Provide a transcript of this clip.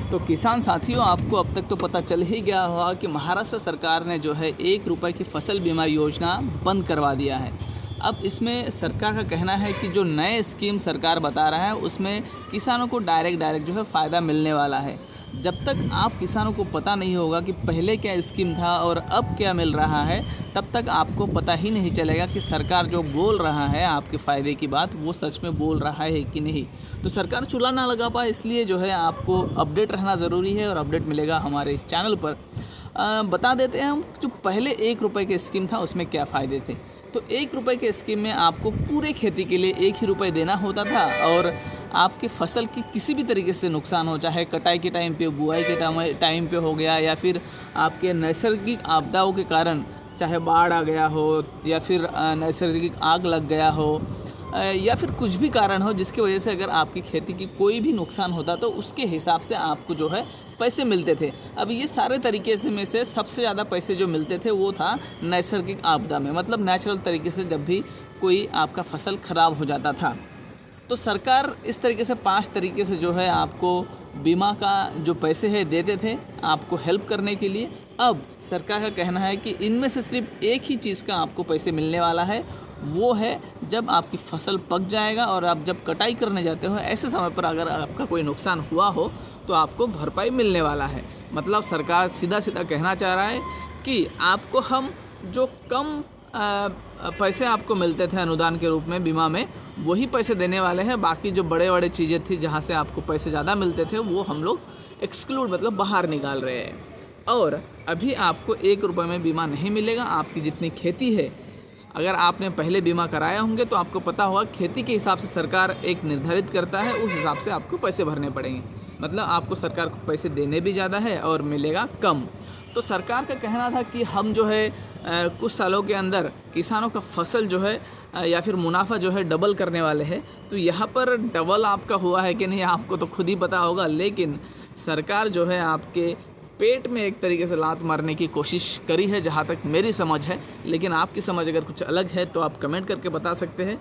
तो किसान साथियों, आपको अब तक तो पता चल ही गया होगा कि महाराष्ट्र सरकार ने जो है 1 रुपये की फसल बीमा योजना बंद करवा दिया है। अब इसमें सरकार का कहना है कि जो नए स्कीम सरकार बता रहा है उसमें किसानों को डायरेक्ट जो है फ़ायदा मिलने वाला है। जब तक आप किसानों को पता नहीं होगा कि पहले क्या स्कीम था और अब क्या मिल रहा है, तब तक आपको पता ही नहीं चलेगा कि सरकार जो बोल रहा है आपके फ़ायदे की बात, वो सच में बोल रहा है कि नहीं। तो सरकार चूल्हा ना लगा पाए, इसलिए जो है आपको अपडेट रहना ज़रूरी है और अपडेट मिलेगा हमारे इस चैनल पर। बता देते हैं हम जो पहले 1 रुपये की स्कीम था उसमें क्या फ़ायदे थे। तो 1 रुपये के स्कीम में आपको पूरे खेती के लिए 1 ही रुपये देना होता था और आपकी फसल की किसी भी तरीके से नुकसान हो, चाहे कटाई के टाइम पे, बुआई के टाइम पे हो गया, या फिर आपके नैसर्गिक आपदाओं के कारण, चाहे बाढ़ आ गया हो या फिर नैसर्गिक आग लग गया हो, या फिर कुछ भी कारण हो जिसकी वजह से अगर आपकी खेती की कोई भी नुकसान होता तो उसके हिसाब से आपको जो है पैसे मिलते थे। अब ये सारे तरीके से में से सबसे ज़्यादा पैसे जो मिलते थे वो था नैसर्गिक आपदा में, मतलब नेचुरल तरीके से जब भी कोई आपका फसल ख़राब हो जाता था। तो सरकार इस तरीके से 5 तरीके से जो है आपको बीमा का जो पैसे है देते थे आपको हेल्प करने के लिए। अब सरकार का कहना है कि इनमें से सिर्फ एक ही चीज़ का आपको पैसे मिलने वाला है, वो है जब आपकी फसल पक जाएगा और आप जब कटाई करने जाते हो, ऐसे समय पर अगर आपका कोई नुकसान हुआ हो तो आपको भरपाई मिलने वाला है। मतलब सरकार सीधा सीधा कहना चाह रहा है कि आपको हम जो कम पैसे आपको मिलते थे अनुदान के रूप में बीमा में, वही पैसे देने वाले हैं। बाकी जो बड़े बड़े चीज़ें थी जहाँ से आपको पैसे ज़्यादा मिलते थे वो हम लोग एक्सक्लूड, मतलब बाहर निकाल रहे हैं। और अभी आपको 1 रुपये में बीमा नहीं मिलेगा। आपकी जितनी खेती है, अगर आपने पहले बीमा कराया होंगे तो आपको पता होगा खेती के हिसाब से सरकार एक निर्धारित करता है, उस हिसाब से आपको पैसे भरने पड़ेंगे। मतलब आपको सरकार को पैसे देने भी ज़्यादा है और मिलेगा कम। तो सरकार का कहना था कि हम जो है कुछ सालों के अंदर किसानों का फसल जो है या फिर मुनाफा जो है डबल करने वाले हैं। तो यहाँ पर डबल आपका हुआ है कि नहीं आपको तो खुद ही पता होगा, लेकिन सरकार जो है आपके पेट में एक तरीके से लात मारने की कोशिश करी है, जहाँ तक मेरी समझ है। लेकिन आपकी समझ अगर कुछ अलग है तो आप कमेंट करके बता सकते हैं।